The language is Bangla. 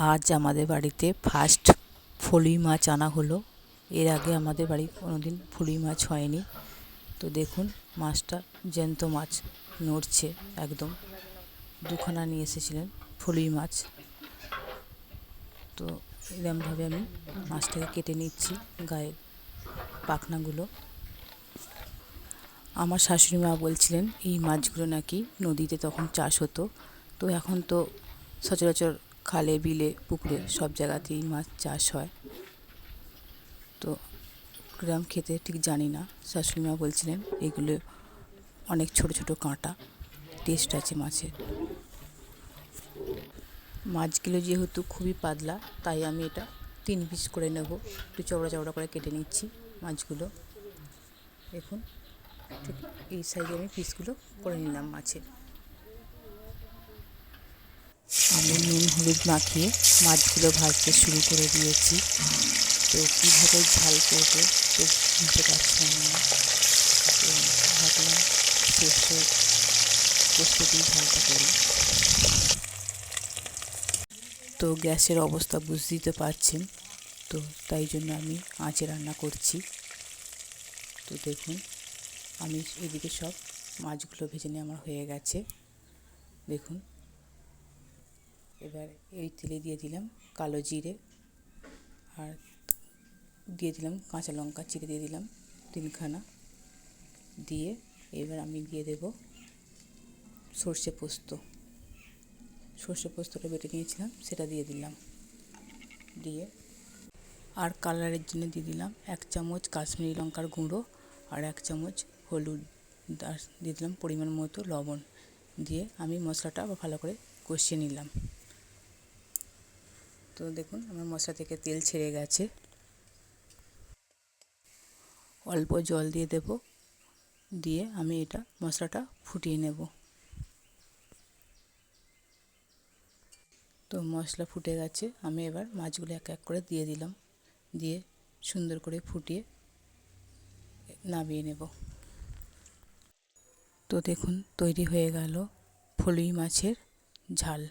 আজ আমাদের বাড়িতে ফার্স্ট ফলুই মাছ আনা হলো। এর আগে আমাদের বাড়ি কোনোদিন ফলুই মাছ হয়নি। তো দেখুন মাছটা জ্যান্ত মাছ, নড়ছে একদম। দুখানা নিয়ে এসেছিলেন ফলুই মাছ। তো এরমভাবে আমি মাছটাকে কেটে নিচ্ছি গায়ের পাখনাগুলো। আমার শাশুড়ি মা বলছিলেন এই মাছগুলো নাকি নদীতে তখন চাষ হতো, তো এখন তো সচরাচর খালে বিলে পুকুরে সব জায়গাতেই মাছ চাষ হয়। তো গ্রাম খেতে ঠিক জানি না, শাশুড়ি মা বলছিলেন এগুলো অনেক ছোট ছোট কাঁটা, টেস্ট আছে মাছের। মাছগুলো যেহেতু খুবই পাতলা, তাই আমি এটা 3 পিস করে নেব। একটু চওড়া চওড়া করে কেটে নিচ্ছি মাছগুলো। দেখুন ঠিক এই সাইজে আমি পিসগুলো করে নিলাম মাছের। আমি নুন হলুদ মাখিয়ে মাছগুলো ভাজতে শুরু করে দিয়েছি। তো কীভাবে ঝাল করবো তো বুঝতে পারছিলাম না, তো ভাবলাম সর্ষে পোস্ত দিয়ে ঝালটা করি। তো গ্যাসের অবস্থা বুঝতেই তো পারছেন, তো তাই জন্য আমি আঁচে রান্না করছি। তো দেখুন আমি এদিকে সব মাছগুলো ভেজে নিয়ে আমার হয়ে গেছে। দেখুন এবার এই তেলে দিয়ে দিলাম কালো জিরে, আর দিয়ে দিলাম কাঁচা লঙ্কা চিড়ে দিয়ে দিলাম 3খানা। দিয়ে এবার আমি দিয়ে দেব সর্ষে পোস্তটা বেটে নিয়েছিলাম, সেটা দিয়ে দিলাম। দিয়ে আর কালারের জন্য দিয়ে দিলাম 1 চামচ কাশ্মীরি লঙ্কার গুঁড়ো, আর 1 চামচ হলুদ, আর দিয়ে দিলাম পরিমাণ মতো লবণ। দিয়ে আমি মশলাটা আবার ভালো করে কষিয়ে নিলাম। তো দেখুন আমার মশলা থেকে তেল ছেড়ে গেছে। অল্প জল দিয়ে দেব, দিয়ে আমি এটা মশলাটা ফুটিয়ে নেব। তো মশলা ফুটে গেছে, আমি এবার মাছগুলো এক এক করে দিয়ে দিলাম। দিয়ে সুন্দর করে ফুটিয়ে নামিয়ে নেব। তো দেখুন তৈরি হয়ে গেল ফলুই মাছের ঝাল।